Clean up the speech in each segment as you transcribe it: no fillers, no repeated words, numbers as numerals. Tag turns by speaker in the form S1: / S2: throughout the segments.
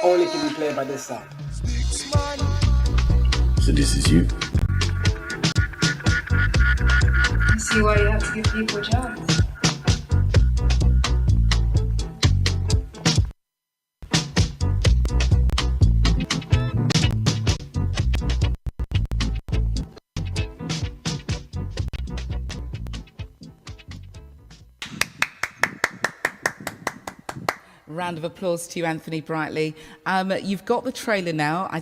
S1: only to be played by this side.
S2: So this is you.
S3: I see why you have to give people jobs.
S4: Round of applause to you, Anthony Brightly. You've got the trailer now. I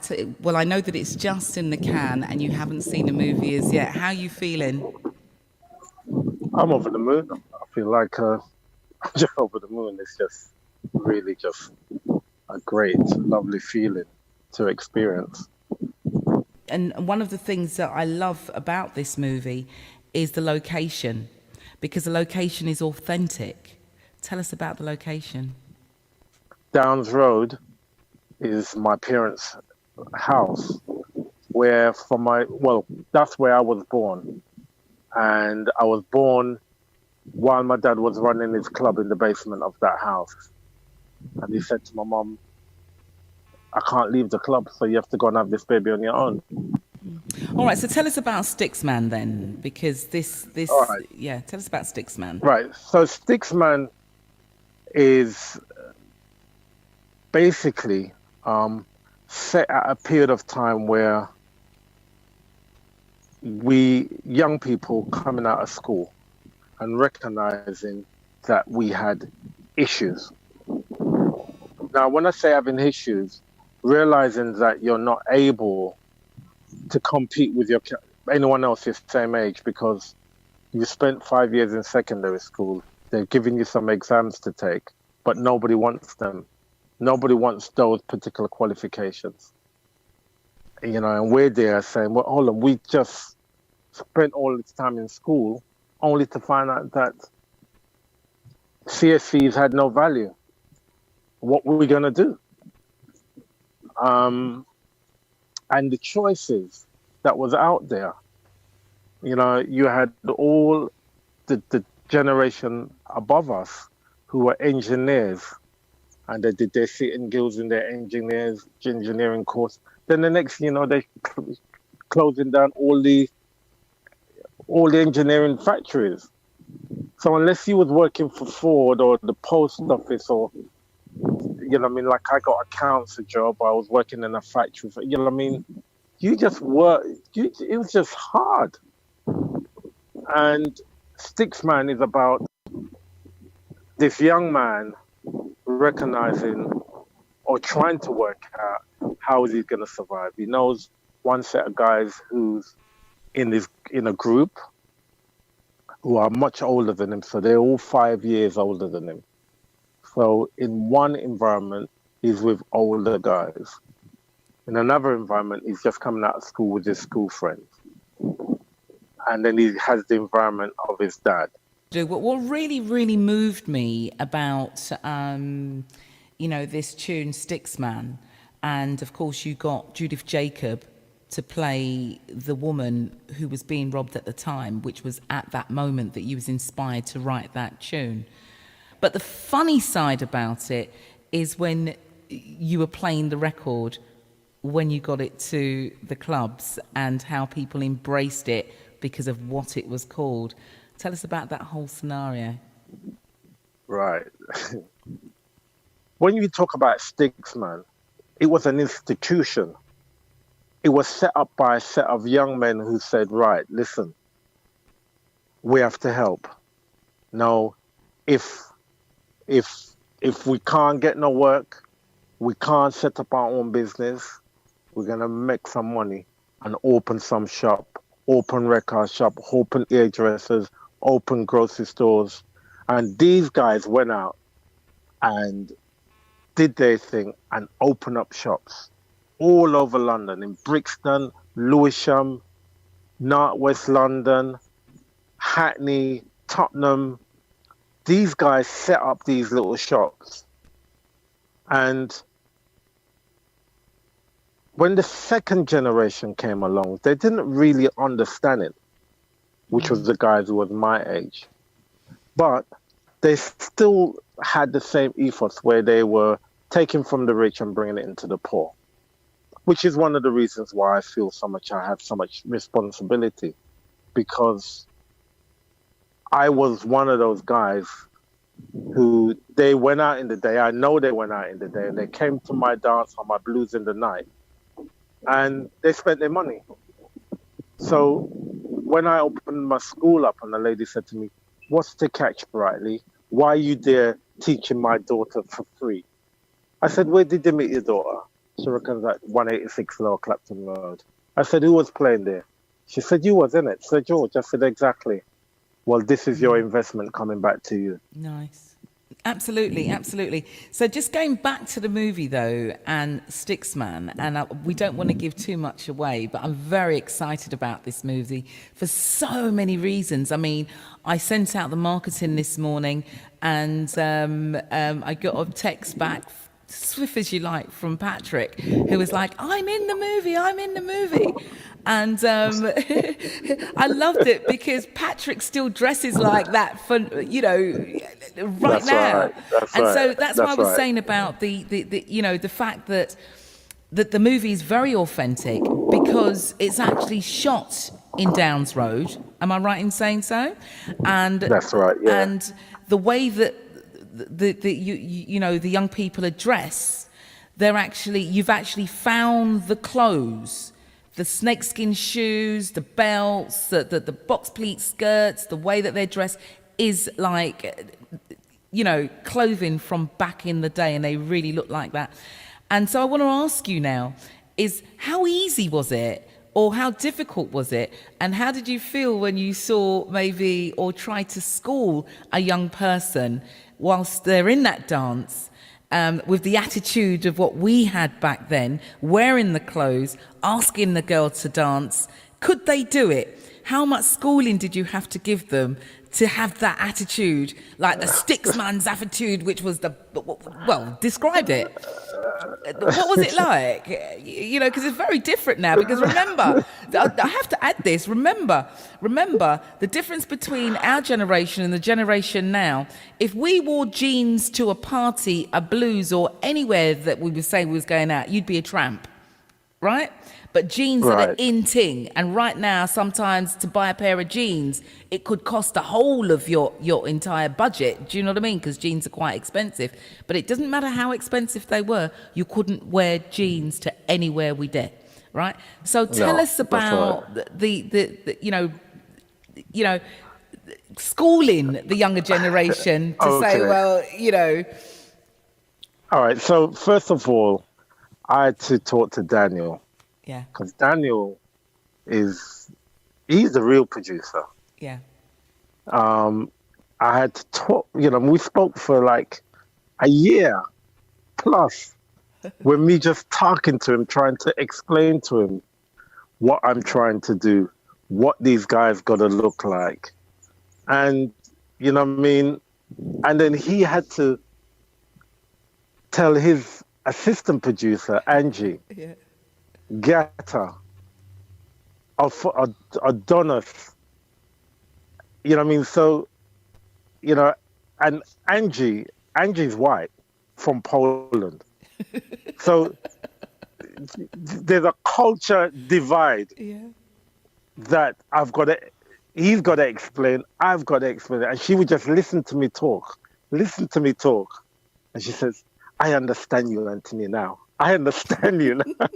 S4: know that it's just in the can and you haven't seen the movie as yet. How are you feeling?
S5: I'm over the moon. I feel like just over the moon. It's just really just a great, lovely feeling to experience.
S4: And one of the things that I love about this movie is the location, because the location is authentic. Tell us about the location.
S5: Downs Road is my parents' house, where that's where I was born. And I was born while my dad was running his club in the basement of that house. And he said to my mum, I can't leave the club, so you have to go and have this baby on your own.
S4: All right, so tell us about Sticksman then, because this,
S5: All right.
S4: Yeah, tell us about Sticksman.
S5: Right, so Sticksman is basically set at a period of time where we young people coming out of school and recognizing that we had issues. Now, when I say having issues, realizing that you're not able to compete with anyone else your same age because you spent 5 years in secondary school. They're giving you some exams to take, but nobody wants them. Nobody wants those particular qualifications. You know, and we're there saying, well, hold on, we just spent all this time in school only to find out that CSCs had no value. What were we going to do? And the choices that was out there, you know, you had all the generation above us who were engineers, and they did their sitting guilds in their engineering course. Then the next, you know, they closing down all the engineering factories. So unless you was working for Ford or the post office or, you know what I mean, like I got a council job, I was working in a factory, you know what I mean, you just work, it was just hard. And Sticksman is about this young man recognizing or trying to work out how is he going to survive. He knows one set of guys who's in a group who are much older than him, so they're all 5 years older than him. So in one environment, he's with older guys. In another environment, he's just coming out of school with his school friends. And then he has the environment of his dad.
S4: What really, really moved me about, you know, this tune, Sticksman, and of course you got Judith Jacob to play the woman who was being robbed at the time, which was at that moment that you was inspired to write that tune. But the funny side about it is when you were playing the record, when you got it to the clubs and how people embraced it because of what it was called. Tell us about that whole scenario.
S5: Right. When you talk about Sticksman, it was an institution. It was set up by a set of young men who said, right, listen, we have to help. Now, if we can't get no work, we can't set up our own business, we're going to make some money and open some shop, open record shop, open hairdressers, open grocery stores. And these guys went out and did their thing and opened up shops all over London, in Brixton, Lewisham, North West London, Hackney, Tottenham. These guys set up these little shops. And when the second generation came along, they didn't really understand it, which was the guys who was my age. But they still had the same ethos where they were taking from the rich and bringing it into the poor, which is one of the reasons why I feel so much I have so much responsibility, because I was one of those guys who they went out in the day. I know they went out in the day and they came to my dance on my blues in the night and they spent their money. So when I opened my school up and the lady said to me, "What's the catch, Brightly? Why are you there teaching my daughter for free?" I said, "Where did you meet your daughter?" She reckons at 186 Lower Clapton Road. I said, "Who was playing there?" She said, "You was in it, Sir George." I said, "Exactly. Well, this is your investment coming back to you."
S4: Nice. Absolutely, absolutely. So just going back to the movie though, and Sticksman, and we don't want to give too much away, but I'm very excited about this movie for so many reasons. I mean, I sent out the marketing this morning and I got a text back, swift as you like, from Patrick, who was like, I'm in the movie. And I loved it because Patrick still dresses like that for, right
S5: That's
S4: now.
S5: right. That's
S4: and
S5: right.
S4: so that's what I was
S5: right.
S4: saying about the fact that the movie is very authentic because it's actually shot in Downs Road. Am I right in saying so? And
S5: That's right, yeah.
S4: And the way that the young people are dressed, you've actually found the clothes, the snakeskin shoes, the belts, the box pleat skirts, the way that they're dressed is like, clothing from back in the day, and they really look like that. And so I want to ask you now, is how easy was it, or how difficult was it, and how did you feel when you saw maybe or tried to school a young person whilst they're in that dance, with the attitude of what we had back then, wearing the clothes, asking the girl to dance? Could they do it? How much schooling did you have to give them to have that attitude, like the Sticksman's attitude, which was describe it. What was it like? Because it's very different now. Because remember, I have to add this. Remember the difference between our generation and the generation now. If we wore jeans to a party, a blues, or anywhere that we would say we was going out, you'd be a tramp, right? But jeans are the in thing, and right now, sometimes to buy a pair of jeans, it could cost the whole of your entire budget. Do you know what I mean? Because jeans are quite expensive. But it doesn't matter how expensive they were, you couldn't wear jeans to anywhere we did, right? So tell us about the schooling the younger generation to say, well.
S5: All right. So first of all, I had to talk to Daniel.
S4: Yeah.
S5: Because Daniel he's the real producer.
S4: Yeah.
S5: I had to talk, we spoke for like a year plus with me just talking to him, trying to explain to him what I'm trying to do, what these guys got to look like. And, and then he had to tell his assistant producer, Angie, Gata, Adonis, So, and Angie's white from Poland. So there's a culture divide that he's got to explain, I've got to explain it. And she would just listen to me talk. And she says, I understand you, Anthony, now. I understand you now.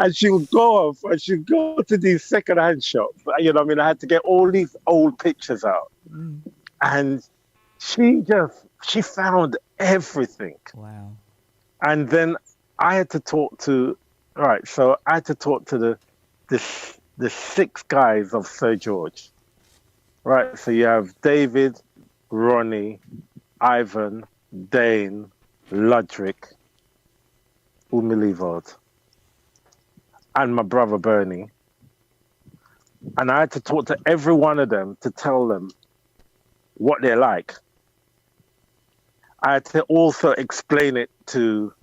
S5: And she would go off and she'd go to these secondhand shops. I had to get all these old pictures out. And she found everything.
S4: Wow.
S5: And then I had to talk to the 6 guys of Sir George. Right. So you have David, Ronnie, Ivan, Dane, Ludrick, Umilivod, and my brother Bernie. And I had to talk to every one of them to tell them what they're like. I had to also explain it to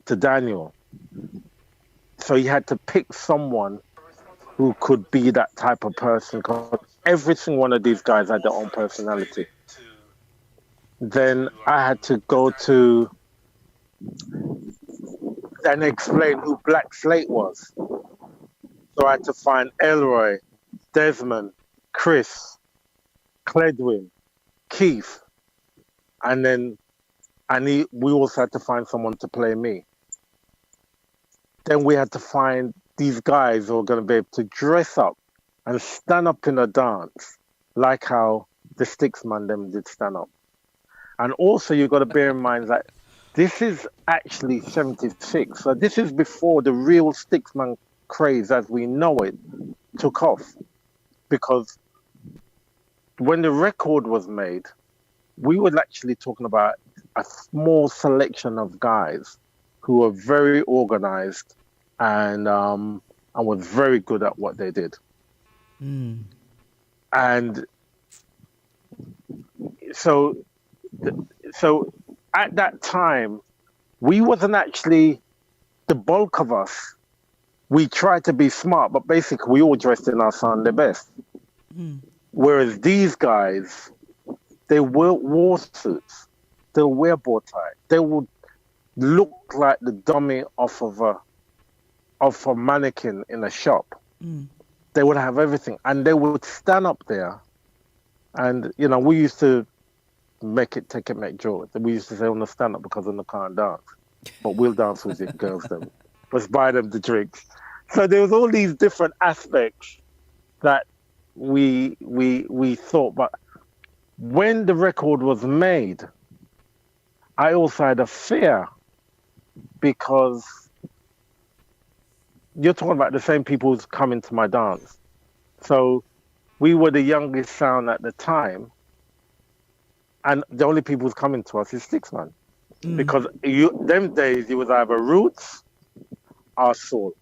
S5: Daniel. So he had to pick someone who could be that type of person, because every single one of these guys had their own personality. then I had to go to and explain who Black Slate was. So I had to find Elroy, Desmond, Chris, Cledwin, Keith, and then we also had to find someone to play me. Then we had to find these guys who are going to be able to dress up and stand up in a dance, like how the Sticksman them did stand up. And also you got to bear in mind that this is actually 76. So this is before the real Sticksman craze as we know it took off. Because when the record was made, we were actually talking about a small selection of guys who were very organized and was very good at what they did. And so at that time, we wasn't actually the bulk of us. We tried to be smart, but basically we all dressed in our Sunday best. Whereas these guys, they wore suits, they would wear bow tie, they would look like the dummy off of a mannequin in a shop. They would have everything, and they would stand up there. And we used to make jokes. We used to say, "On the stand up because on the can't dance, but we'll dance with the girls. Then let's buy them the drinks." So there was all these different aspects that we thought. But when the record was made, I also had a fear because you're talking about the same people who's coming to my dance. So we were the youngest sound at the time, and the only people who's coming to us is Sticksman. Because them days, it was either roots or soul.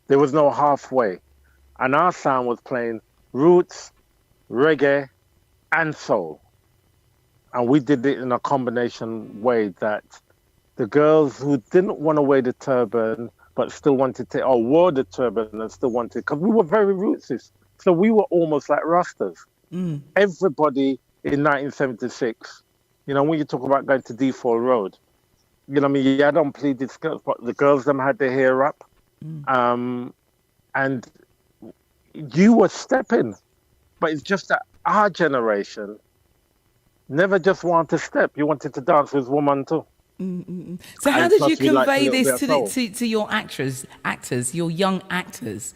S5: There was no halfway. And our sound was playing roots, reggae, and soul. And we did it in a combination way that the girls who didn't want to wear the turban, but still wanted to, or wore the turban and still wanted, because we were very rootsist. So we were almost like Rastas. Everybody in 1976, when you talk about going to D4 Road, you had unpleated skirts, but the girls them had their hair up. And you were stepping. But it's just that our generation never just wanted to step. You wanted to dance with woman too.
S4: So how did you convey this
S5: to
S4: to your actors, your young actors?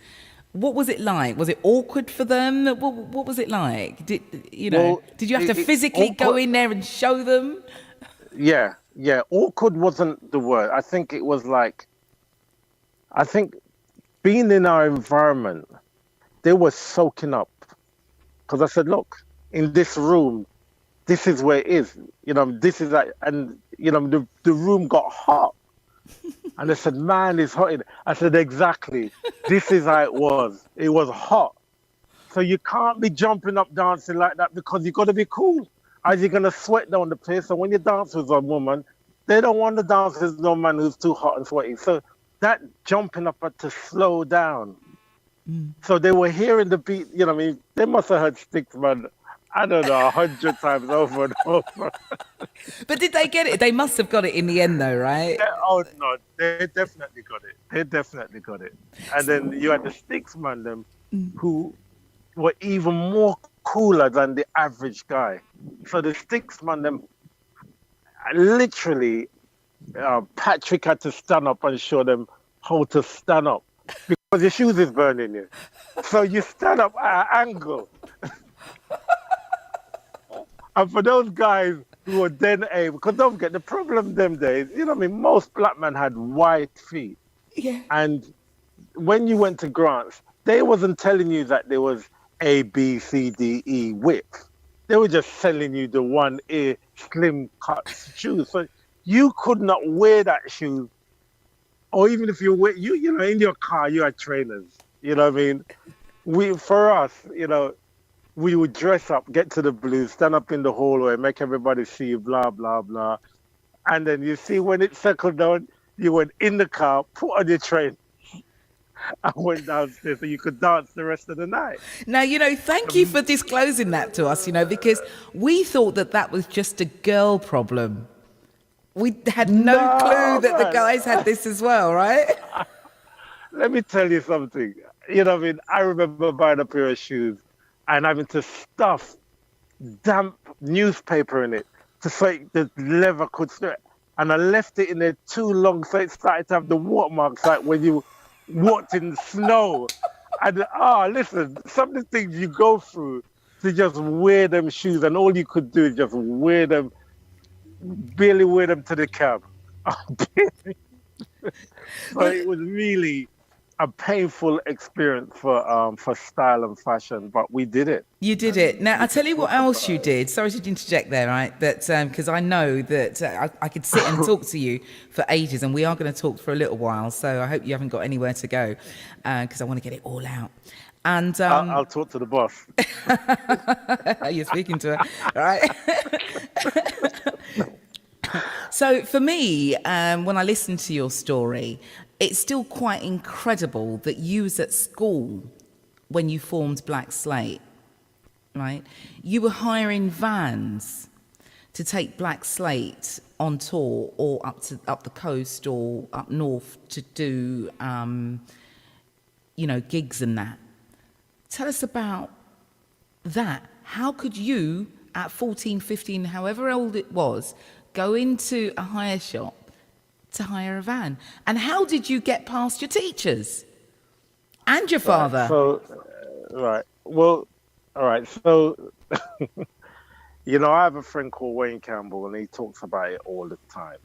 S4: What was it like? Was it awkward for them? What was it like? Did you have to physically go in there and show them?
S5: Yeah. Awkward wasn't the word. I think it was like, being in our environment, they were soaking up. Because I said, look, in this room, this is where it is. This is like, and the room got hot. And they said, man, it's hot. I said, exactly. This is how it was. It was hot. So you can't be jumping up dancing like that because you got to be cool. As you're going to sweat down the place. So when you dance with a woman, they don't want to dance with no man who's too hot and sweaty. So that jumping up had to slow down. So they were hearing the beat, they must have heard Sticksman, I don't know, 100 times over and over.
S4: But did they get it? They must have got it in the end though, right?
S5: Oh no, they definitely got it. And then you had the Sticksman them who were even more cooler than the average guy. So the Sticksman them, literally, Patrick had to stand up and show them how to stand up. Because your shoes is burning you. So you stand up at an angle. And for those guys who were then able, because don't forget, the problem them days, most black men had white feet.
S4: Yeah.
S5: And when you went to Grant's, they wasn't telling you that there was A, B, C, D, E width. They were just selling you the one ear slim cut shoes. So you could not wear that shoe. Or even if you wear, in your car, you had trainers. For us, we would dress up, get to the blues, stand up in the hallway, make everybody see you, blah, blah, blah. And then you see when it settled down, you went in the car, put on your train. I went downstairs so you could dance the rest of the night.
S4: Now, thank you for disclosing that to us, because we thought that that was just a girl problem. We had no clue
S5: No,
S4: that the
S5: man.
S4: guys had this as well, right?
S5: Let me tell you something. You know what I mean? I remember buying a pair of shoes and having to stuff damp newspaper in it to so the leather could stretch. And I left it in there too long, so it started to have the watermarks like when you walked in snow. And listen, some of the things you go through to just wear them shoes, and all you could do is just wear them, barely wear them to the cab. So it was really a painful experience for style and fashion, but we did it.
S4: You did it. Now, I'll tell you what else you did. Sorry to interject there, right? That because I know that I could sit and talk to you for ages, and we are going to talk for a little while. So I hope you haven't got anywhere to go, because I want to get it all out. And
S5: I'll talk to the boss.
S4: you're speaking to her, right? So for me, when I listen to your story, it's still quite incredible that you was at school when you formed Black Slate, right? You were hiring vans to take Black Slate on tour or up the coast or up north to do, gigs and that. Tell us about that. How could you, at 14, 15, however old it was, go into a hire shop to hire a van? And how did you get past your teachers and your father?
S5: Right. Well, all right. So, I have a friend called Wayne Campbell, and he talks about it all the time.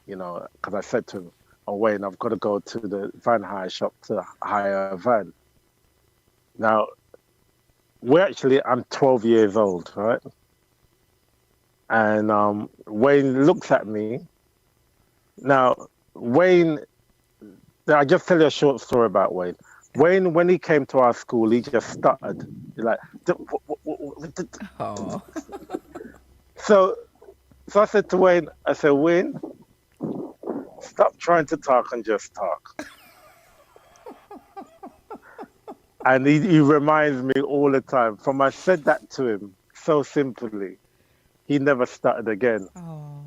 S5: Because I said to him, "Oh, Wayne, I've got to go to the van hire shop to hire a van." Now, I'm 12 years old, right? And Wayne looks at me. Now, Wayne, I'll just tell you a short story about Wayne. Wayne, when he came to our school, he just stuttered. He's like,
S4: Oh.
S5: So I said to Wayne, Wayne, stop trying to talk and just talk. And he reminds me all the time. From I said that to him so simply, he never stuttered again.
S4: Oh.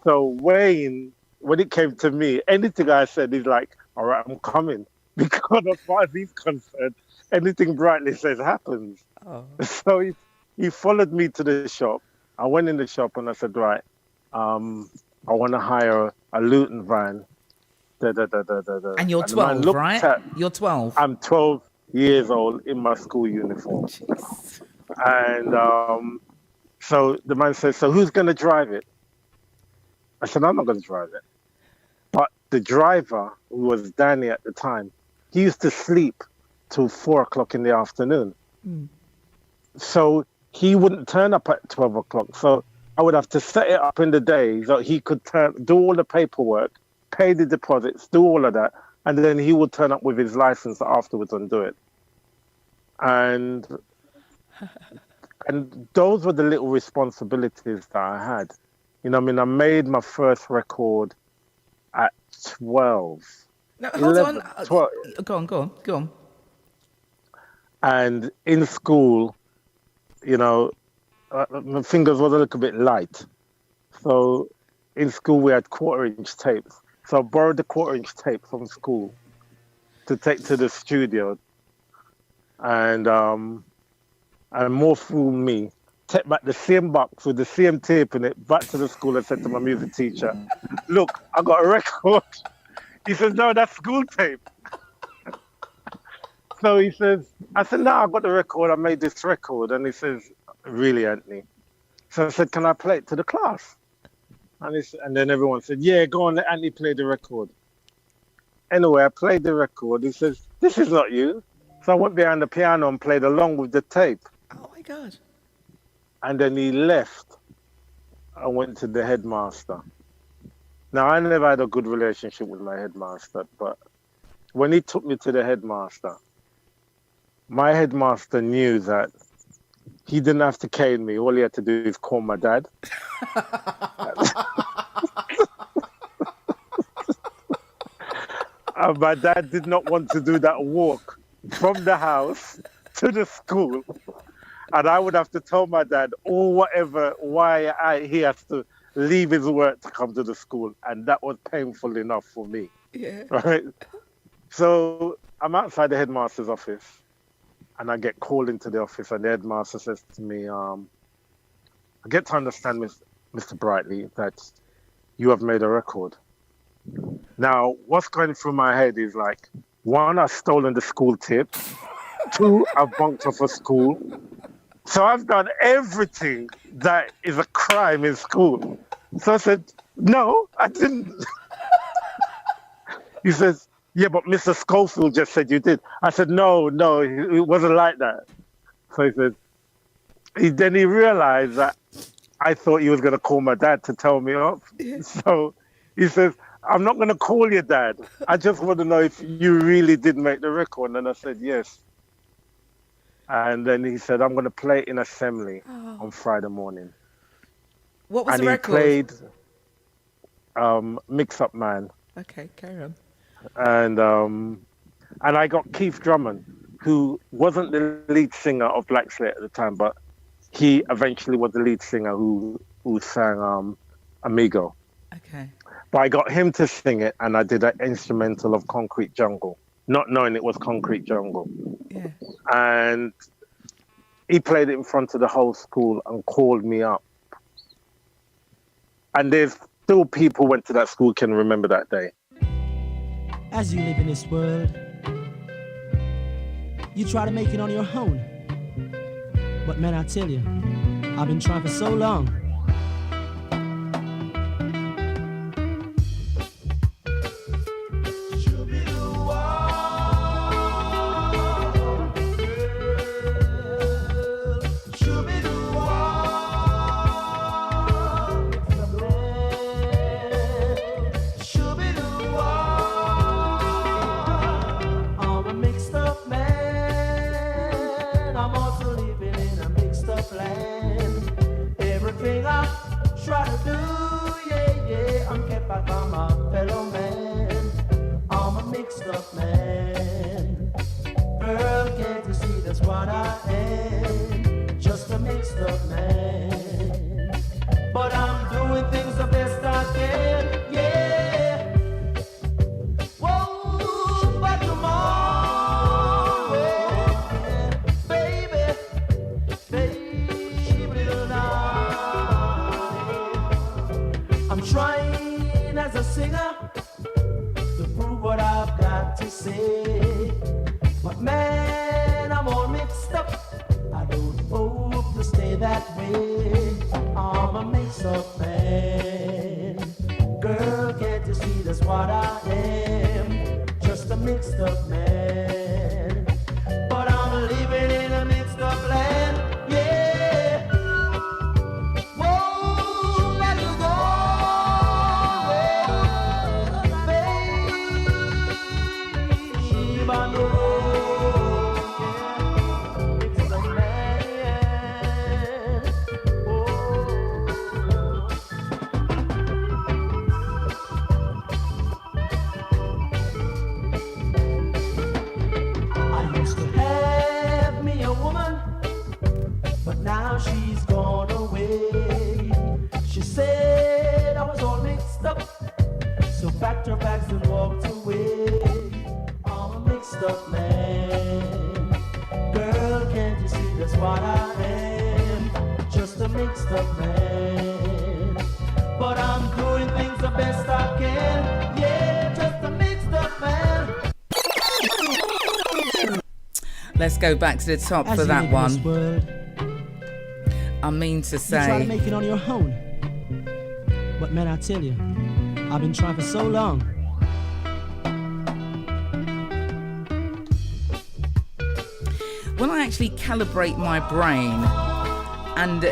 S5: So Wayne, when it came to me, anything I said, he's like, "All right, I'm coming." Because as far as he's concerned, anything Brightly says happens.
S4: Oh.
S5: So he followed me to the shop. I went in the shop and I said, "Right, I want to hire a Luton van."
S4: And you're 12, right? You're 12.
S5: I'm 12 years old in my school uniform.
S4: Jeez.
S5: And so the man says, "So who's going to drive it?" I said, "I'm not going to drive it." But the driver, who was Danny at the time, he used to sleep till 4 o'clock in the afternoon.
S4: Mm.
S5: So he wouldn't turn up at 12 o'clock. So I would have to set it up in the day so he could do all the paperwork, pay the deposits, do all of that. And then he would turn up with his license afterwards and do it. And those were the little responsibilities that I had. I made my first record at 12.
S4: No, hold
S5: 11,
S4: on.
S5: 12.
S4: Go on.
S5: And in school, my fingers was a little bit light. So in school, we had 1/4-inch tapes. So I borrowed the 1/4-inch tape from school to take to the studio. And more fool me, take back the same box with the same tape in it back to the school and said to my music teacher, "Look, I got a record." He says, "No, that's school tape." So he says, I said, "No, I got the record. I made this record." And he says, "Really, Anthony?" So I said, "Can I play it to the class?" And then everyone said, "Yeah, go on, let Anthony play the record." Anyway, I played the record. He says, "This is not you." So I went behind the piano and played along with the tape.
S4: Oh my God.
S5: And then he left. I went to the headmaster. Now, I never had a good relationship with my headmaster, but when he took me to the headmaster, my headmaster knew that he didn't have to cane me. All he had to do is call my dad. And my dad did not want to do that walk from the house to the school. And I would have to tell my dad or whatever why he has to leave his work to come to the school. And that was painful enough for me.
S4: Yeah.
S5: Right? So I'm outside the headmaster's office and I get called into the office and the headmaster says to me, I get to understand, Mr. Brightly, that you have made a record. Now, what's going through my head is like, one, I've stolen the school tips. Two, I've bunked off of school. So I've done everything that is a crime in school. So I said, no, I didn't. He says, yeah, but Mr. Schofield just said you did. I said, no, it wasn't like that. So he said, then he realized that I thought he was going to call my dad to tell me off. So he says, I'm not going to call your dad. I just want to know if you really did make the record. And I said, yes. And then he said, I'm going to play it in assembly on Friday morning.
S4: What was
S5: and
S4: the record?
S5: He played Mix Up Man.
S4: Okay, carry on.
S5: And I got Keith Drummond, who wasn't the lead singer of Black Slate at the time, but he eventually was the lead singer who sang Amigo.
S4: Okay.
S5: But I got him to sing it, and I did an instrumental of Concrete Jungle, not knowing it was Concrete Jungle.
S4: Yeah.
S5: And he played it in front of the whole school and called me up. And there's still people who went to that school can remember that day.
S2: As you live in this world, you try to make it on your own. But man, I tell you, I've been trying for so long.
S4: Let's go back to the top for that one. I mean to say,
S2: you try to make it on your own. But man, I tell you, I've been trying for so long.
S4: When I actually calibrate my brain and,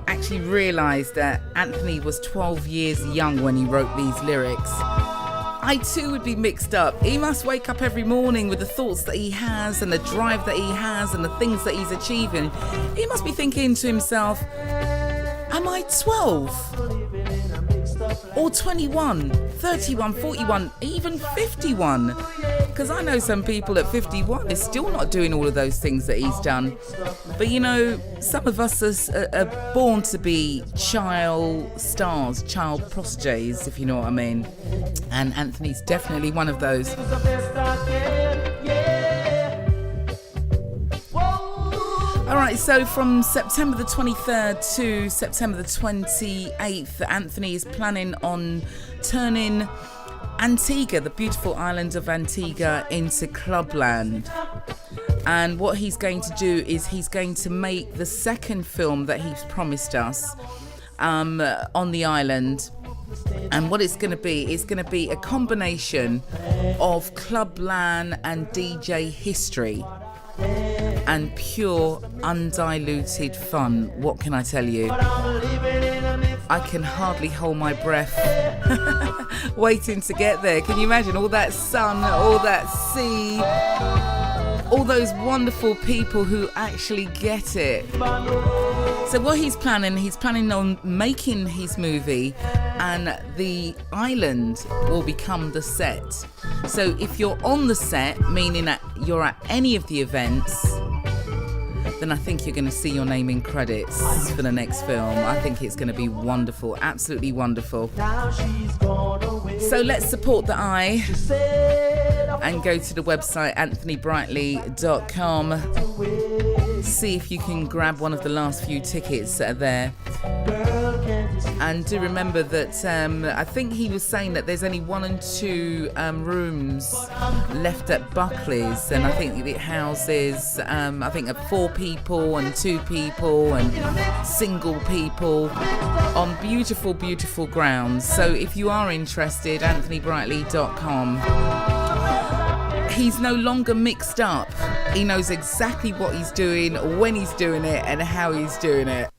S4: actually realise that Anthony was 12 years young when he wrote these lyrics, I too would be mixed up. He must wake up every morning with the thoughts that he has and the drive that he has and the things that he's achieving. He must be thinking to himself, am I 12? or 21, 31, 41, even 51. Because I know some people at 51 is still not doing all of those things that he's done. But you know, some of us are born to be child stars, child prodigies, if you know what I mean. And Anthony's definitely one of those. All right, so from September the 23rd to September the 28th, Anthony is planning on turning Antigua, the beautiful island of Antigua, into clubland. And what he's going to do is he's going to make the second film that he's promised us on the island. And what it's going to be a combination of clubland and DJ history. And pure, undiluted fun. What can I tell you? I can hardly hold my breath waiting to get there. Can you imagine all that sun, all that sea, all those wonderful people who actually get it? So what he's planning on making his movie, and the island will become the set. So if you're on the set, meaning that you're at any of the events, then I think you're going to see your name in credits for the next film. I think it's going to be wonderful, absolutely wonderful. So let's support the eye and go to the website anthonybrightly.com. See if you can grab one of the last few tickets that are there. And do remember that I think he was saying that there's only 1 and 2 rooms left at Buckley's, and I think it houses I think 4 people and 2 people and single people on beautiful, beautiful grounds. So if you are interested, anthonybrightly.com. He's no longer mixed up. He knows exactly what he's doing, when he's doing it, and how he's doing it.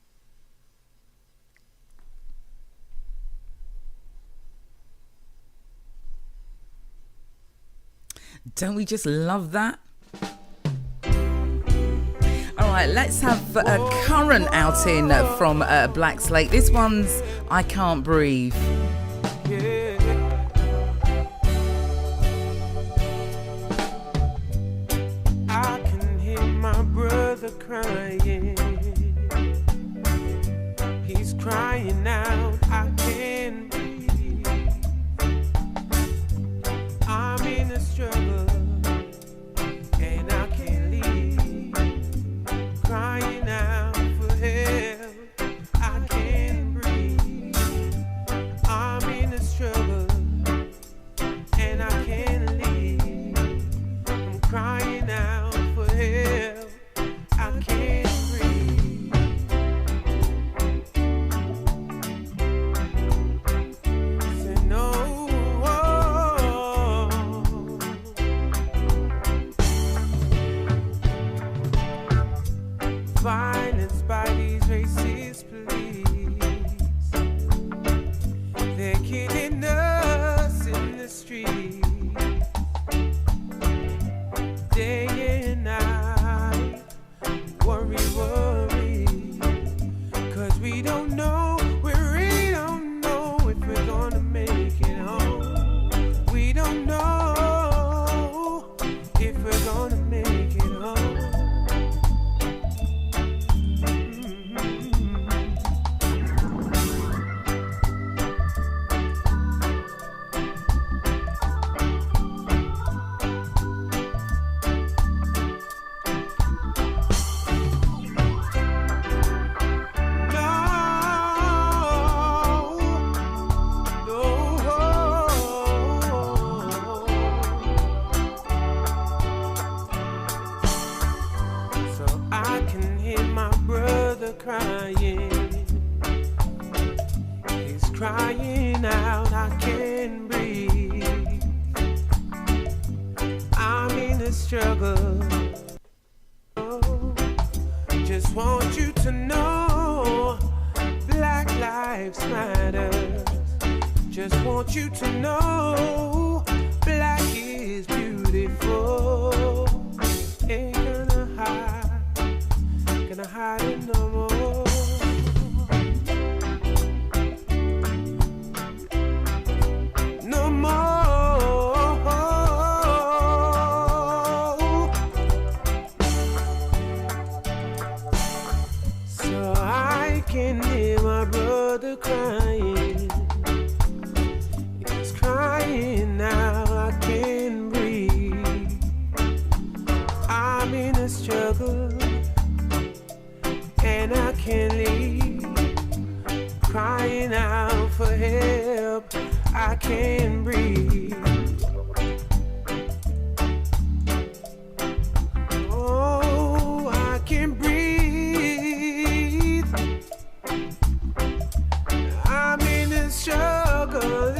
S4: Don't we just love that? All right, let's have a current outing from Black Slate. This one's I Can't Breathe.
S6: I can hear my brother crying. He's crying out, I can't breathe. I'm in a struggle and I can't leave. Crying out for help, I can't breathe. I'm in a struggle and I can't leave. I'm crying out for help, I can't breathe. Say no. Violence by these racist police. They're killing us in the street, day and night. Worry, worry, 'cause we don't know, we really don't know if we're gonna make it home. We don't know if we're gonna make it home. So I can hear my brother crying. He's crying out, I can't breathe. I'm in a struggle. Just want you to know, Black Lives Matter. Just want you to know, black is beautiful. Ain't gonna hide it no more. I can breathe. Oh, I can breathe. I'm in a struggle,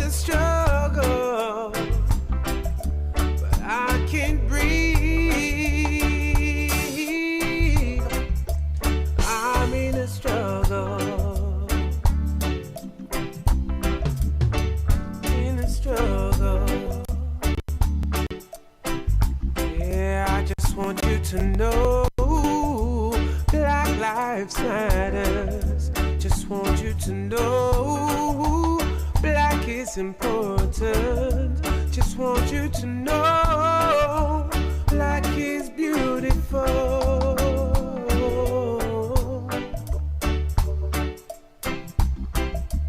S6: but I can breathe. I'm in a struggle, Yeah, I just want you to know Black Lives Matters. Just want you to know black is important. Just want you to know black is beautiful.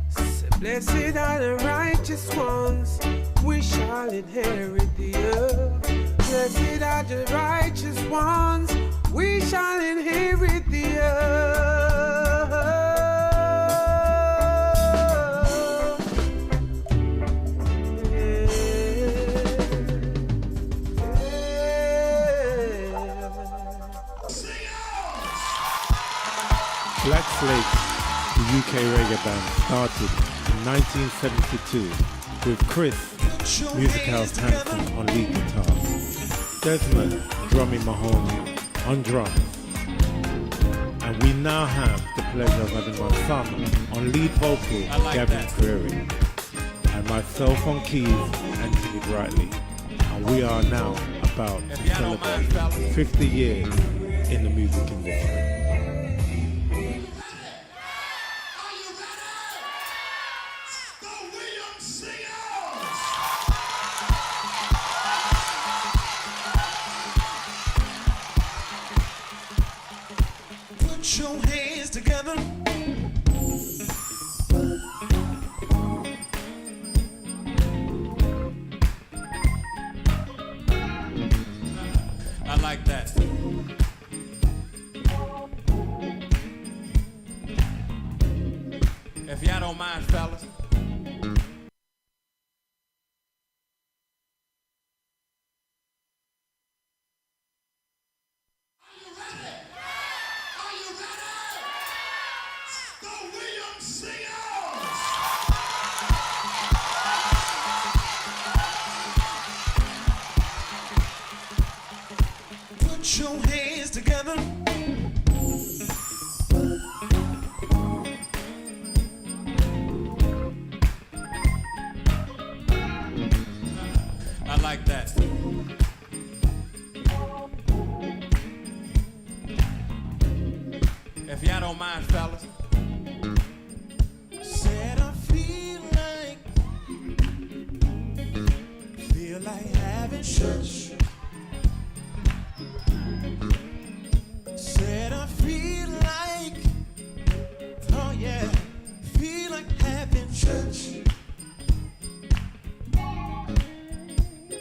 S6: So blessed are the righteous ones, we shall inherit the earth. Blessed are the righteous ones, we shall inherit the earth.
S7: Black Slate, the UK reggae band, started in 1972 with Chris, Music House Hanson on lead guitar, Desmond, Drummy Mahoney on drums, and we now have the pleasure of having my son on lead vocal, Gavin Prairie, and myself on keys, Anthony Brightly, and we are now about to celebrate 50 years in the music industry.
S8: Put your hands together. I like that. If y'all don't mind, fellas. Put your hands together. I like that. If y'all don't mind, fellas. Said I feel like having church. Said I feel like, oh yeah, feel like having church.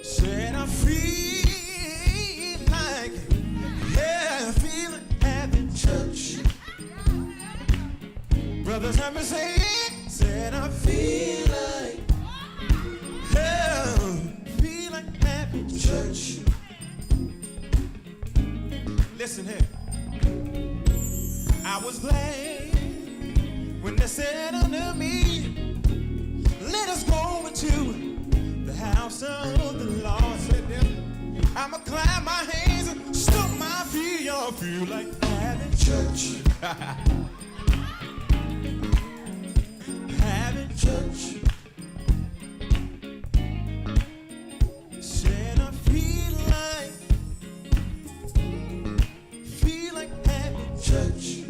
S8: Said I feel like, yeah, feel like having church. Brothers, help me say it. Said I feel like, yeah, feel like having church. Listen here. I was glad when they said unto me, let us go into the house of the Lord. Said them, I'ma clap my hands and stomp my feet. Y'all feel like having church. Having church. Said I feel like having church.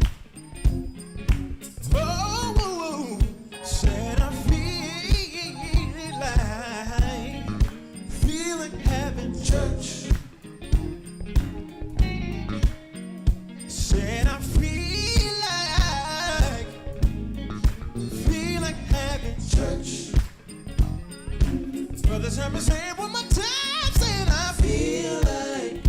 S8: Oh, said I feel like having church. Said I feel like having church. Brothers, help me say it one more time. Said I feel like,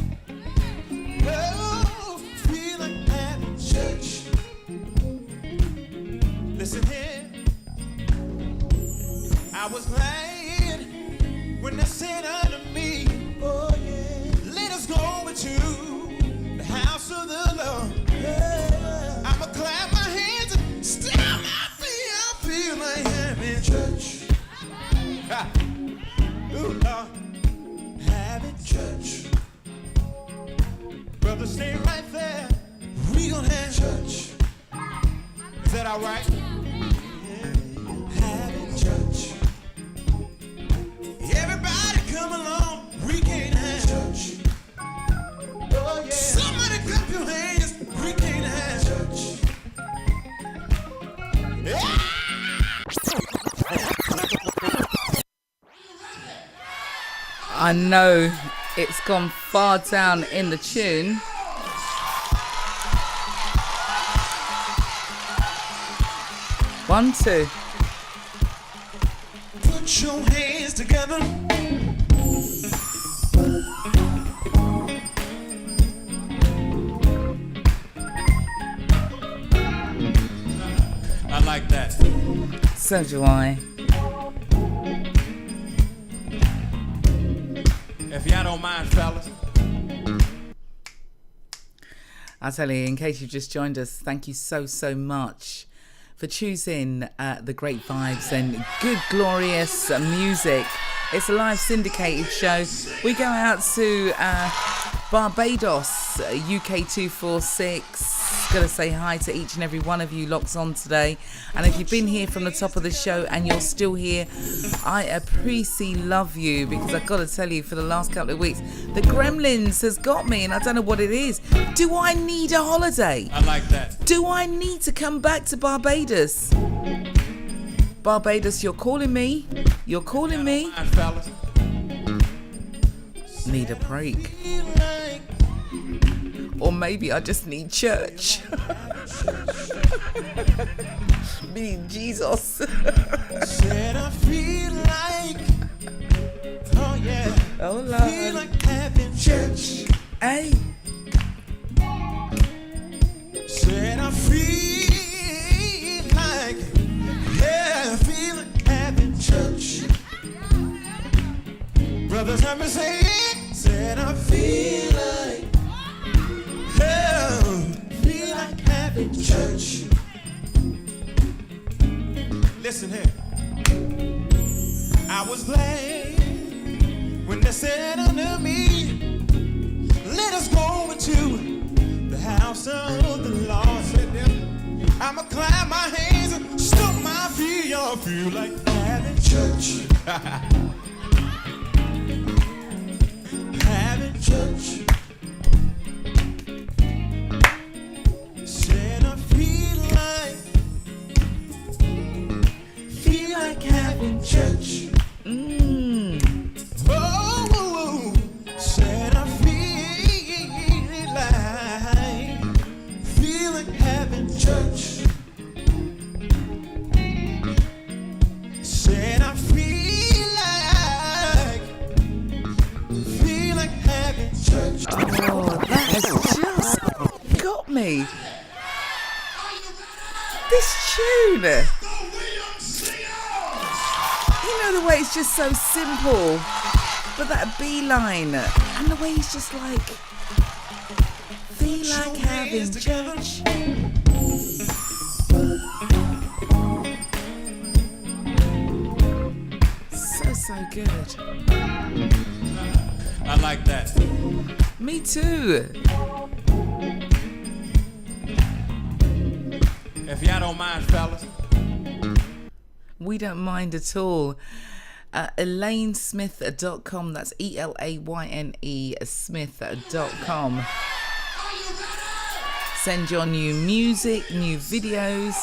S8: oh, feel like having church. Listen here. I was glad when they said unto me, oh yeah, let us go into the house of the Lord. Yeah. I'ma clap my hands and stamp my feet. I feel like having church. Ha. Ooh, Lord, having church. Brother, stay right there. We gonna have church. Is that all right? Having church. Everybody come along. We can't have church. Oh, yeah. Somebody clap your hands. We can't have church. Yeah.
S4: I know it's gone far down in the tune. One, two.
S8: Put your hands together. I like that.
S4: So do I.
S8: If y'all don't mind, fellas.
S4: I tell you, in case you've just joined us, thank you so much for choosing the great vibes and good, glorious music. It's a live syndicated show. We go out to Barbados, UK 246. Gotta say hi to each and every one of you locked on today. And if you've been here from the top of the show and you're still here, I appreciate love you, because I've got to tell you, for the last couple of weeks, the Gremlins has got me, and I don't know what it is. Do I need a holiday?
S8: I like that.
S4: Do I need to come back to Barbados? Barbados, you're calling me. You're calling me.
S8: Mind, fellas.
S4: Need a break. Or maybe I just need church. Me, Jesus.
S8: Said I feel like, oh yeah,
S4: Oh
S8: feel
S4: Lord.
S8: like having church.
S4: Hey.
S8: Said I feel like, yeah, I feel like having church. Brothers, let me say it. Said I feel like, yeah, feel like having church. Listen here. I was glad when they said unto me, let us go into the house of the Lord. Said them, I'ma clap my hands and stomp my feet. Y'all feel like having church. Having church. Said I feel like having church. Oh, said I feel like having church. Said I feel like having church.
S4: Oh, that has just got me. This tune. You know the way it's just so simple, but that B line and the way he's just like, feel like having church. So good.
S8: I like that.
S4: Me too.
S8: If y'all don't mind, fellas.
S4: We don't mind at all. ElayneSmith.com. That's ELAYNE Smith.com. Send your new music, new videos.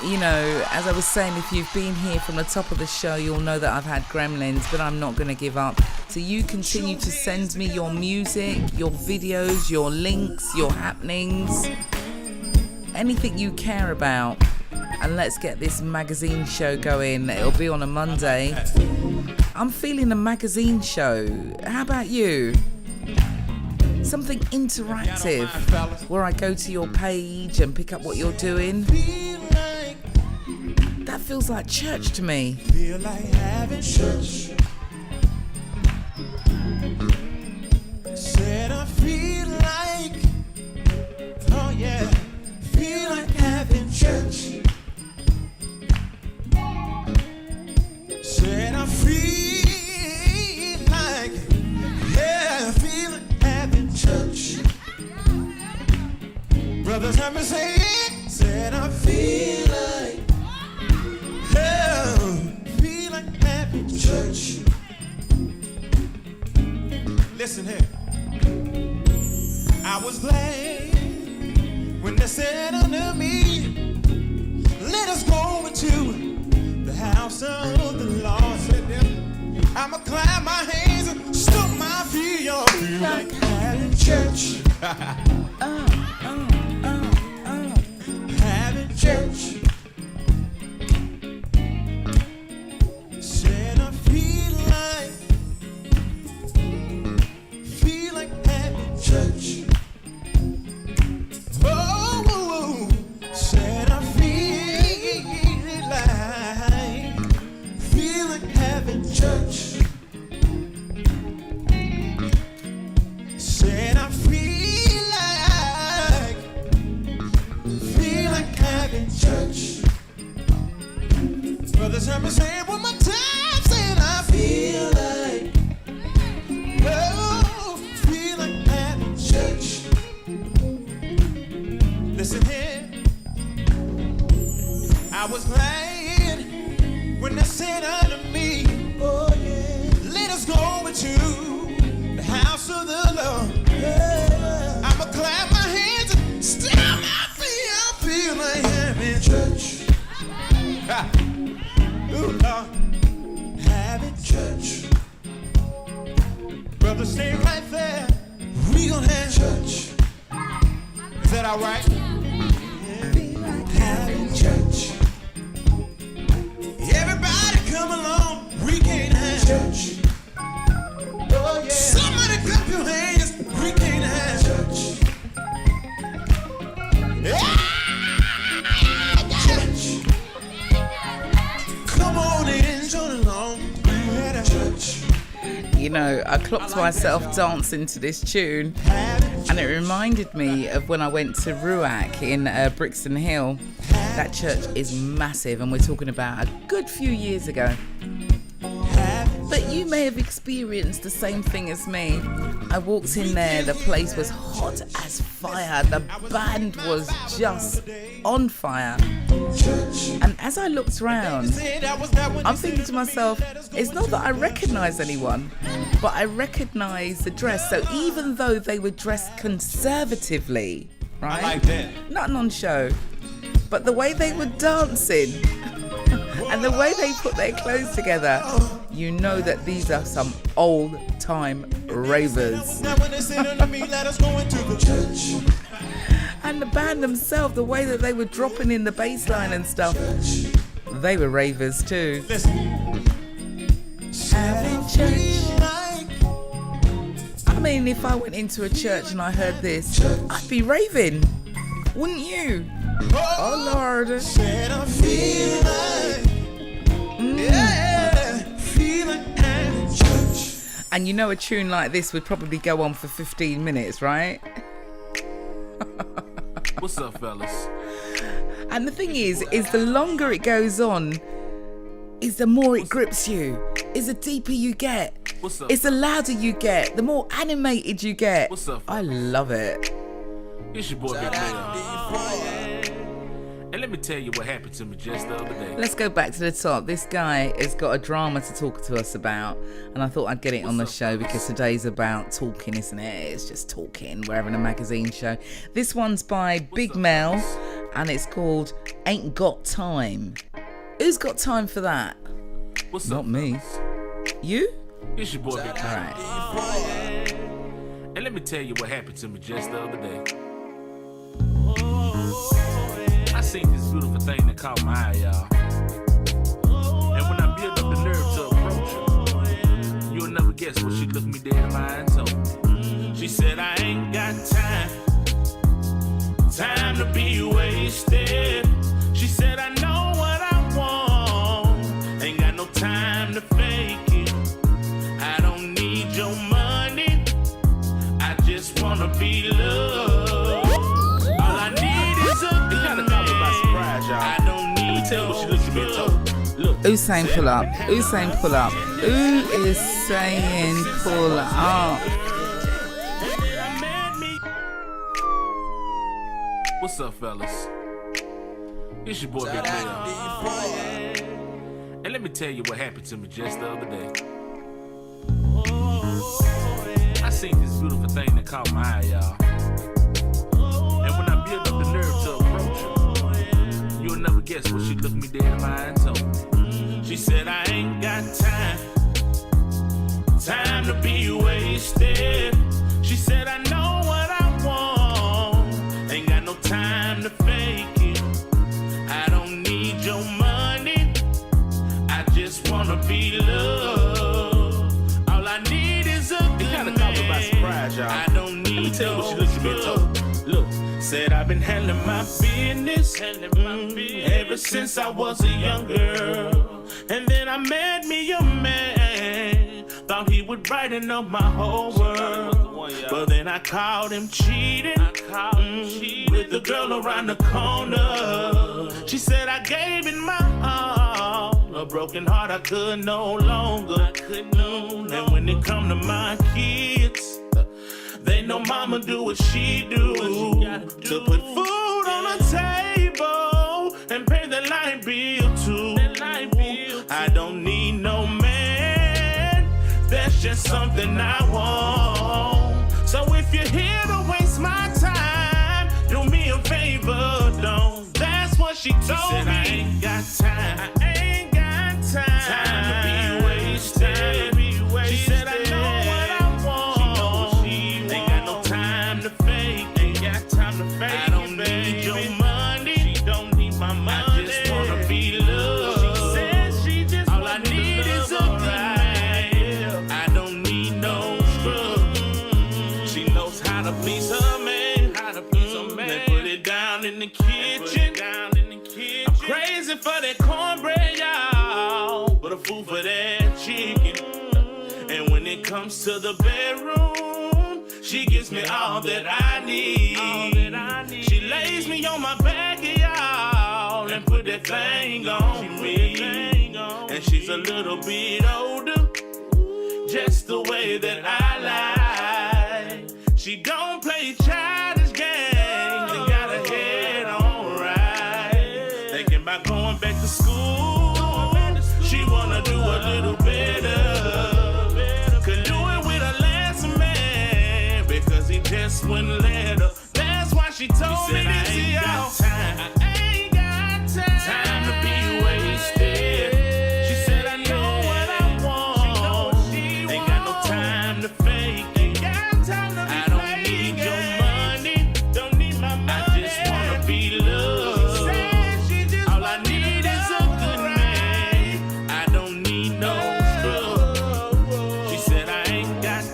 S4: You know, as I was saying, if you've been here from the top of the show, you'll know that I've had gremlins, but I'm not going to give up. So you continue to send me your music, your videos, your links, your happenings, anything you care about. And let's get this magazine show going. It'll be on a Monday. I'm feeling a magazine show. How about you? Something interactive where I go to your page and pick up what you're doing. That feels like church to me.
S8: Feel like having church. Said I feel like, oh yeah, feel like having church. Said I feel like, yeah, feel like having church. Brothers, help me say it. Said I feel like, yeah, feel like having church. Listen here. I was glad when they said unto me, let us go into the house of the Lord. Said them, I'ma clap my hands and stomp my feet. Y'all feel like having church. Having church. Said I feel like having church. Oh, said I feel like having church. Said I feel like having church. Brothers, help me say it one more time. Said I feel like, oh, feel like having church. Listen here. I was glad when they said unto me, oh yeah, let us go into the house of the Lord. Yeah. I'ma clap my hands and stamp my feet. I feel like having church. Ha. Ooh, Lord, having church. Brother, stay right there. We gonna have church. Is that all right? Having church. Everybody come along. We can't have church. Oh yeah. Somebody clap your hands. We can't have church. Yeah. Church. Come on in, join along. We had a church.
S4: You know, I clocked myself dancing to this tune, and it reminded me of when I went to Ruach in Brixton Hill. That church is massive, and we're talking about a good few years ago. But you may have experienced the same thing as me. I walked in there, the place was hot as fire, the band was just on fire. And as I looked around, I'm thinking to myself, it's not that I recognise anyone, but I recognise the dress. So even though they were dressed conservatively, right?
S8: I like that.
S4: Not non-show, but the way they were dancing and the way they put their clothes together, you know that these are some old-time ravers. And the band themselves, the way that they were dropping in the bass line and stuff, they were ravers too. Having church. I mean, if I went into a church and I heard this, I'd be raving, wouldn't you? Oh Lord.
S8: Said I feel like, yeah, feel like having church.
S4: And you know a tune like this would probably go on for 15 minutes, right?
S9: What's up, fellas?
S4: And the thing is the longer it goes on, is the more it grips you, is the deeper you get,
S9: What's up?
S4: it's the louder you get, the more animated you get.
S9: What's up,
S4: I
S9: fellas?
S4: love it.
S9: It's your boy, Big Player. And let me tell you what happened to me just the other day.
S4: Let's go back to the top. This guy has got a drama to talk to us about, and I thought I'd get it on the show because today's about talking, isn't it? It's just talking. We're having a magazine show. This one's by Big Mel, and it's called Ain't Got Time. Who's got time for that?
S9: What's
S4: Not
S9: up,
S4: me.
S9: fellas?
S4: You?
S9: It's your boy, Big
S4: All
S9: Player.
S4: right.
S9: And let me tell you what happened to me just the other day. I seen this beautiful thing that caught my eye, y'all. And when I built up the nerve to approach her, you'll never guess what she looked me dead in my eye and told me. She said, I ain't got time to be wasted. She said, I know what I want. time to fake it. I don't need your money. I just wanna be loved. All I need is a good man. By surprise, y'all. I don't need. Let me tell you what she looks at me and told. Look.
S4: Who's saying pull up? Who's saying pull up? Who is saying pull up?
S9: What's up, fellas? It's your boy Big Bill. And let me tell you what happened to me just the other day. I seen this beautiful thing that caught my eye, y'all. And when I built up the nerve to approach her, you'll never guess what she looked me dead in my eye and told me. She said, I ain't got time to be wasted. She said, I know what I want, ain't got no time to fake it. I don't need your money, I just wanna be loved. All I need is a good man. By surprise, y'all. I don't need. Let me tell you what she looks at me and told. Look, said I've been handling my business, ever since I was a young girl. And then I met me a man, thought he would brighten up my whole world. But then I caught him cheating, with the girl around the corner. She said I gave it my all, a broken heart I could no longer. And when it come to my kids, they know mama do what she do, to put food on the table and pay the light bill too. I don't need no man, that's just something I want. So if you're here to waste my time, do me a favor, don't. That's what she told me. I ain't got time. I ain't got time to be wasted. She said I know what I want. Ain't got no time to fake. Ain't got time to fake. I don't need your money. She don't need my money. I just wanna be loved. She said she just all I need is a good man. I don't need no scrub. She knows how to please her man. How to please her man. They put it down in the kitchen. I'm crazy for that cornbread, y'all, but a fool for that chicken. And when it comes to the bedroom, she gives me all that I need. She lays me on my back, y'all, and put that thing on me. And she's a little bit older, just the way that I like. She don't play childish games and got her head on right. Thinking about going back to school, she wanna do a little better. Could do it with a last man, because he just wouldn't let her. That's why she told me this, y'all. I ain't got time to be wasted. She said I know what I want, ain't got no time to fake. I don't need your money, don't need my money. I just wanna be loved. All I need is a good man. I don't need no scrub. She said I ain't got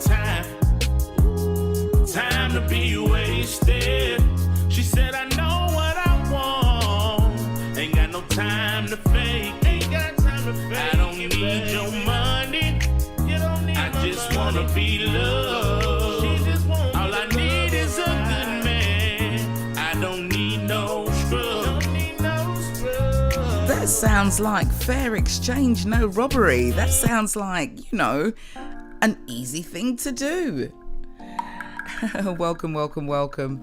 S9: time to be wasted. She said I know what I want, ain't got no time to fake. I don't need your money, I just wanna be loved. All I need is a good man, I don't need no scrub.
S4: That sounds like fair exchange, no robbery. That sounds like, an easy thing to do. Welcome.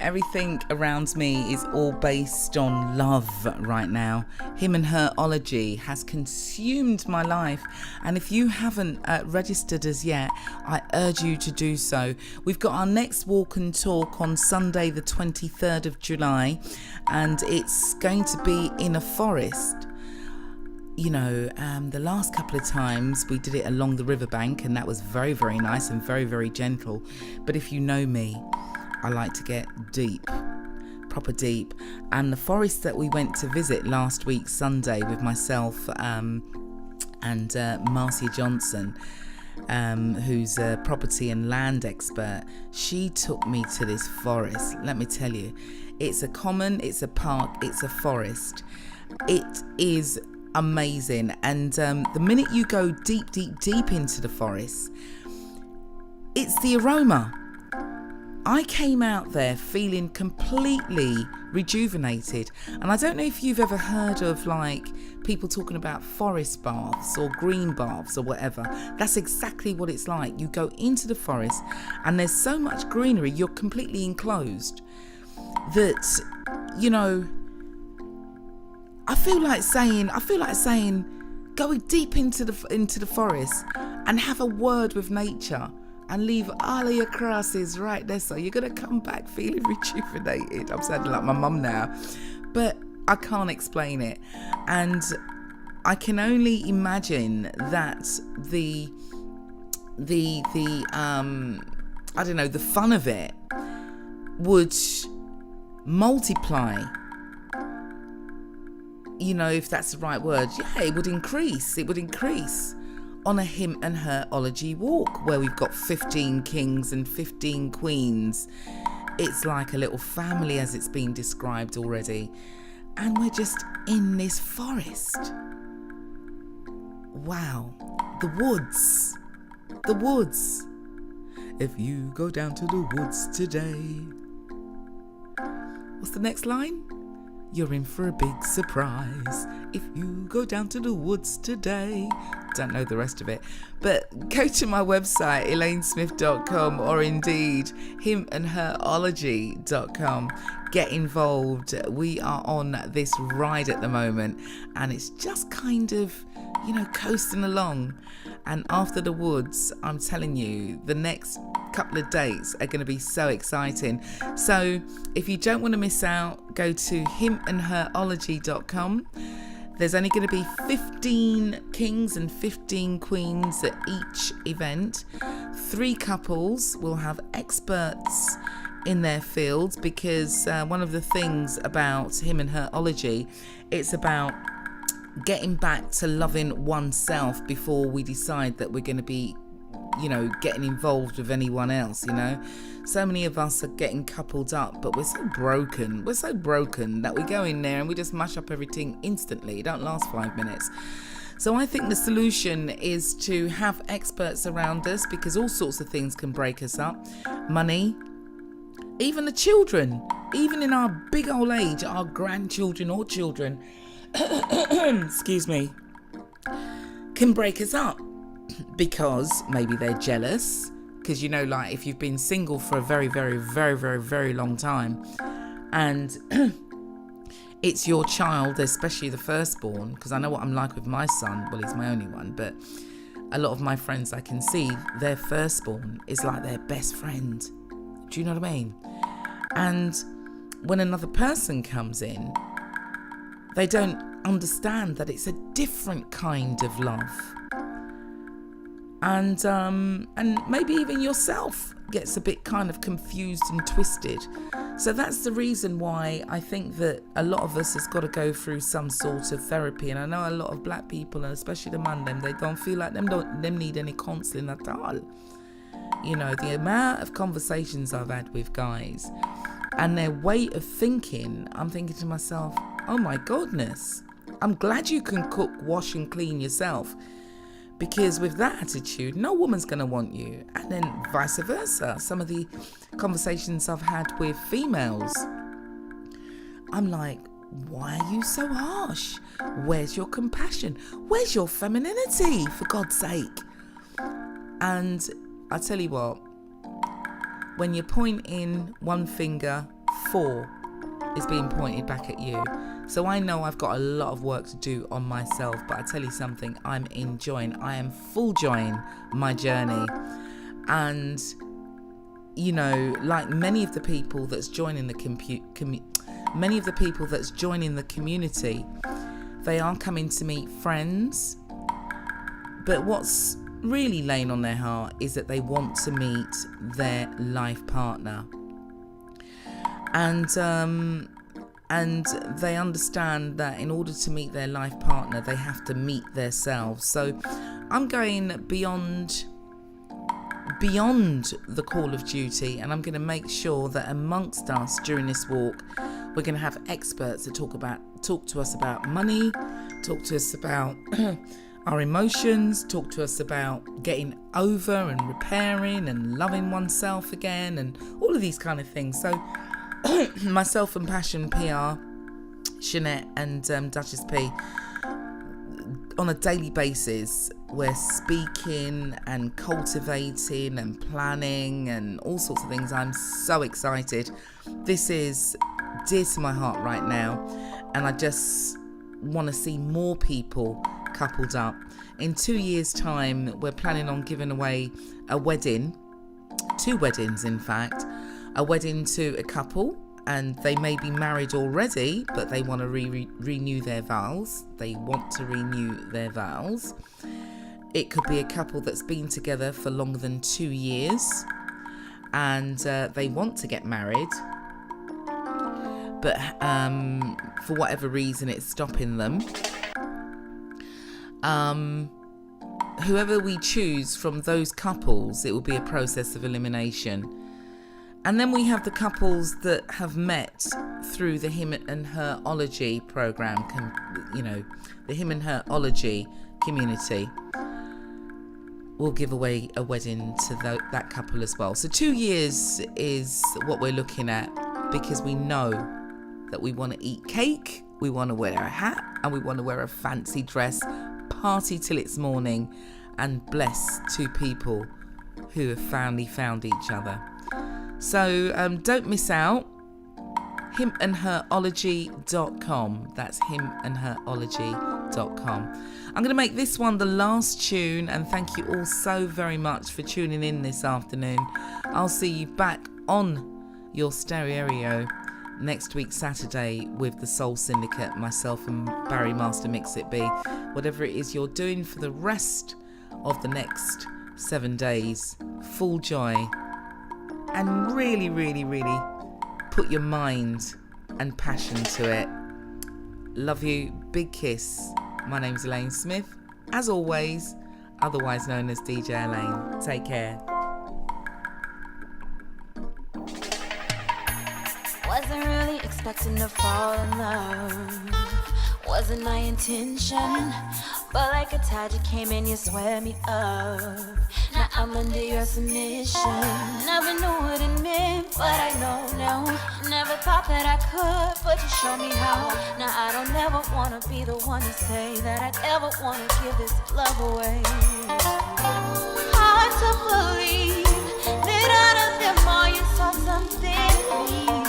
S4: Everything around me is all based on love right now. Him and her-ology has consumed my life. And if you haven't registered as yet, I urge you to do so. We've got our next walk and talk on Sunday, the 23rd of July. And it's going to be in a forest. The last couple of times we did it along the riverbank, and that was very, very nice and very, very gentle. But if you know me, I like to get deep, proper deep. And the forest that we went to visit last week, Sunday, with myself and Marcia Johnson, who's a property and land expert, she took me to this forest. Let me tell you, it's a common, it's a park, it's a forest. It is amazing. And the minute you go deep, deep, deep into the forest, it's the aroma. I came out there feeling completely rejuvenated. And I don't know if you've ever heard of like people talking about forest baths or green baths or whatever. That's exactly what it's like. You go into the forest and there's so much greenery, you're completely enclosed, that, you know, I feel like saying, go deep into the forest and have a word with nature and leave all of your crosses right there. So you're going to come back feeling rejuvenated. I'm sounding like my mum now, but I can't explain it. And I can only imagine that the I don't know, the fun of it would multiply, you know, if that's the right word. Yeah, it would increase on a him and her ology walk, where we've got 15 kings and 15 queens. It's like a little family, as it's been described already, and we're just in this forest. Wow, the woods. If you go down to the woods today, what's the next line? You're in for a big surprise if you go down to the woods today. Don't know the rest of it, but go to my website, elainesmith.com, or indeed himandherology.com. Get involved. We are on this ride at the moment, and it's just kind of, you know, coasting along. And after the woods, I'm telling you, the next couple of dates are going to be so exciting. So if you don't want to miss out, go to himandherology.com. There's only going to be 15 kings and 15 queens at each event. 3 couples will have experts in their fields, because one of the things about him and herology, it's about getting back to loving oneself before we decide that we're going to be, you know, getting involved with anyone else. You know, so many of us are getting coupled up, but we're so broken that we go in there and we just mash up everything instantly. It don't last 5 minutes. So I think the solution is to have experts around us, because all sorts of things can break us up. Money, even the children, even in our big old age, our grandchildren or children, excuse me, can break us up, because maybe they're jealous, because, you know, like if you've been single for a very, very, very, very, very long time, and it's your child, especially the firstborn, because I know what I'm like with my son. Well, he's my only one, but a lot of my friends I can see, their firstborn is like their best friend. Do you know what I mean? And when another person comes in, they don't understand that it's a different kind of love. And maybe even yourself gets a bit kind of confused and twisted. So that's the reason why I think that a lot of us has got to go through some sort of therapy. And I know a lot of black people, and especially the man, they don't feel like them need any counselling at all. You know, the amount of conversations I've had with guys and their way of thinking, I'm thinking to myself, oh my goodness, I'm glad you can cook, wash and clean yourself, because with that attitude, no woman's going to want you. And then vice versa. Some of the conversations I've had with females, I'm like, why are you so harsh? Where's your compassion? Where's your femininity, for God's sake? And I tell you what, when you're pointing one finger, 4 is being pointed back at you. So I know I've got a lot of work to do on myself, but I tell you something, I am full enjoying my journey. And, you know, like many of the people that's joining the community, they are coming to meet friends. But what's really laying on their heart is that they want to meet their life partner. And they understand that in order to meet their life partner, they have to meet themselves. So I'm going beyond the call of duty, and I'm going to make sure that amongst us during this walk, we're going to have experts that talk to us about money, talk to us about our emotions, talk to us about getting over and repairing and loving oneself again and all of these kind of things. So myself and Passion PR, Jeanette and Duchess P, on a daily basis, we're speaking and cultivating and planning and all sorts of things. I'm so excited. This is dear to my heart right now, and I just want to see more people coupled up. In 2 years' time, we're planning on giving away a wedding, 2 weddings in fact, a wedding to a couple, and they may be married already, but they want to renew their vows. They want to renew their vows. It could be a couple that's been together for longer than 2 years, and they want to get married, but for whatever reason it's stopping them. Whoever we choose from those couples, it will be a process of elimination. And then we have the couples that have met through the Him and Her-ology program, the Him and Her-ology community. We'll give away a wedding to that couple as well. So 2 years is what we're looking at, because we know that we want to eat cake, we want to wear a hat, and we want to wear a fancy dress, party till it's morning, and bless 2 people who have finally found each other. So don't miss out. himandherology.com. That's himandherology.com. I'm going to make this one the last tune, and thank you all so very much for tuning in this afternoon. I'll see you back on your stereo next week Saturday with the Soul Syndicate, myself and Barry Master Mix It Be. Whatever it is you're doing for the rest of the next 7 days, full joy, and really, really, really put your mind and passion to it. Love you. Big kiss. My name's Elayne Smith, as always, otherwise known as DJ Elayne. Take care.
S10: Wasn't really expecting to fall in love. Wasn't my intention, but like a tide you came in, you swept me up. Now I'm under your submission. Never knew what it meant, but I know now. Never thought that I could, but you showed me how. Now I don't ever wanna be the one to say that I'd ever wanna give this love away. Hard to believe that out of them all you saw something deep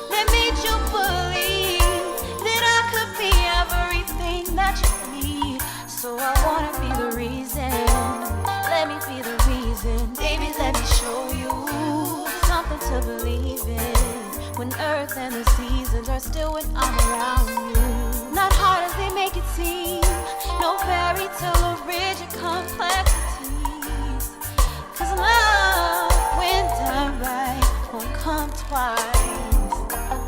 S10: that made you believe that I could be everything that you need. So I wanna be the reason. Let me be the reason. Baby, let me show you something to believe in. When earth and the seasons are still when I'm around you. Not hard as they make it seem. No fairy tale or rigid complexities. Cause love, when done right, won't come twice.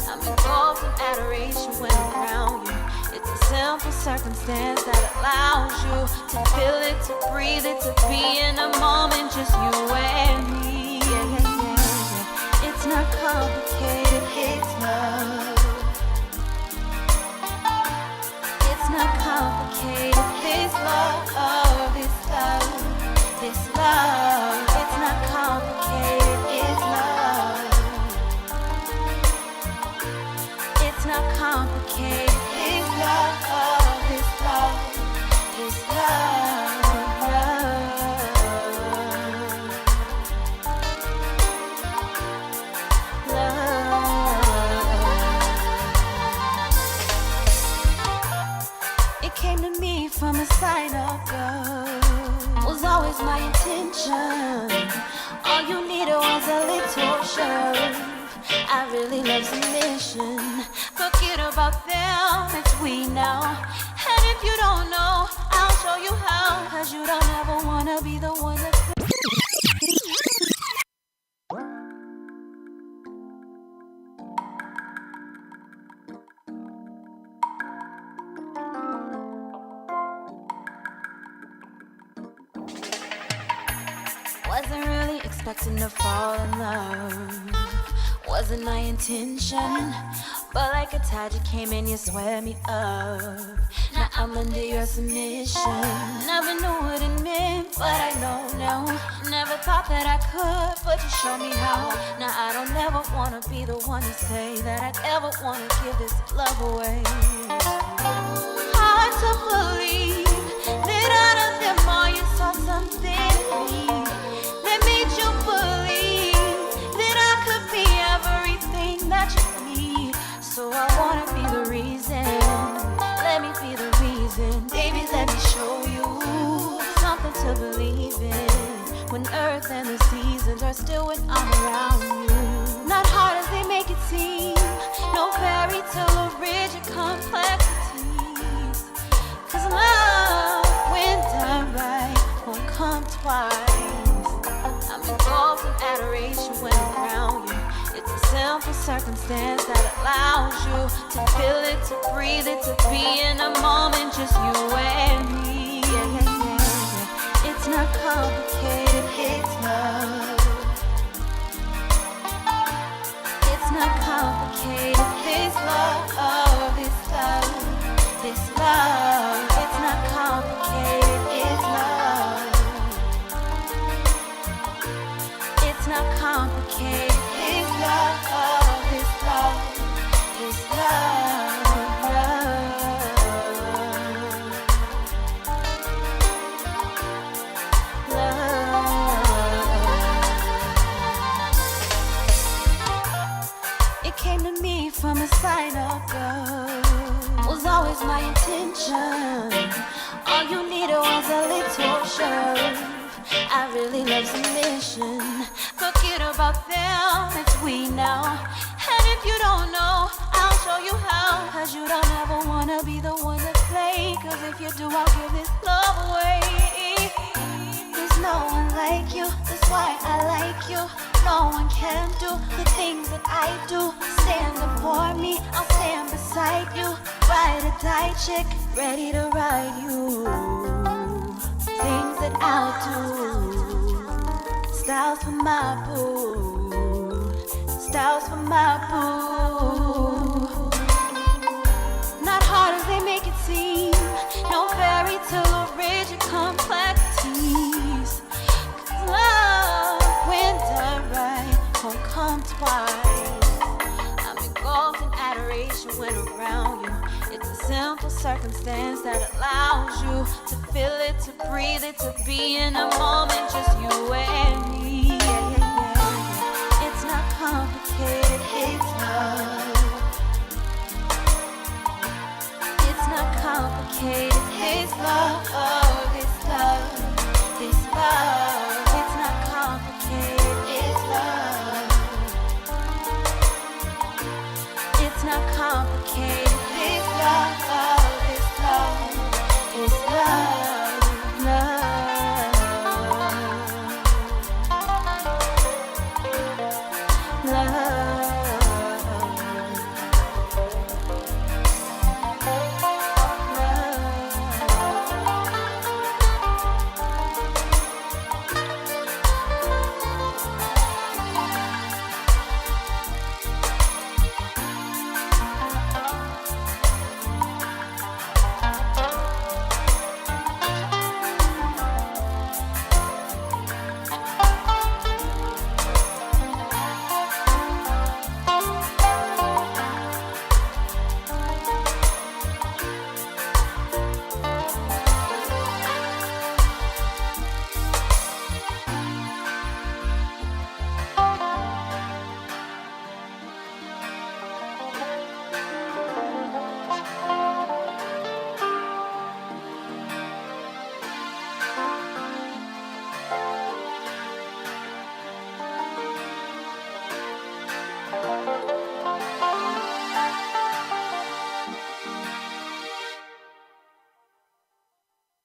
S10: I'm engulfed in adoration when I'm around you. It's a simple circumstance that allows you to feel it, to breathe it, to be in a moment, just you and me. Yeah, yeah, yeah, yeah. It's not complicated, it's love. It's not complicated, this love, this love, this love. It's not complicated, it's love. It's not complicated, this love, this love, this love. It came to me from a sign of love. Was always my intention. All you needed was a little shove. I really love submission. Forget about them, it's we now. And if you don't know, I'll show you how. Cause you don't ever wanna be the one that wasn't really expecting to fall in love. Wasn't my intention, but like a tide you came in, you swept me up. Now I'm under your submission. Never knew what it meant, but I know now. Never thought that I could, but you showed me how. Now I don't ever wanna be the one to say that I'd ever wanna give this love away. Hard to believe that out of them all you saw something that made you believe that I could be everything that you need. So I wanna be the reason. Let me be the reason. Baby, let me show you something to believe in. When earth and the seasons are still when I'm around you. Not hard as they make it seem. No fairy tale or rigid complexities. Cause love, when done right, won't come twice. I'm engulfed in adoration when I'm around you. It's a simple circumstance that allows you to feel it, to breathe it, to be in a moment, just you and me. Yeah, yeah, yeah, yeah. It's not complicated, it's love. It's not complicated, this love, this love, this love. It's not complicated, it's love. It's not complicated, it's love, it's love, it's love, love. It came to me from a sign of God. Was always my intention. All you needed was a little shove. I really love submission. Forget about them, it's we now. And if you don't know, I'll show you how. Cause you don't ever wanna be the one to play. Cause if you do, I'll give this love away. There's no one like you, that's why I like you. No one can do the things that I do. Stand up for me, I'll stand beside you. Ride or die chick, ready to ride you. Things that I'll do. Styles for my boo. Styles for my boo. Not hard as they make it seem. No fairy tale or rigid complexities. Cause love, when done right, won't come twice. I'm engulfed in adoration when around you. It's a simple circumstance that allows you to feel it, to breathe it, to be in a moment.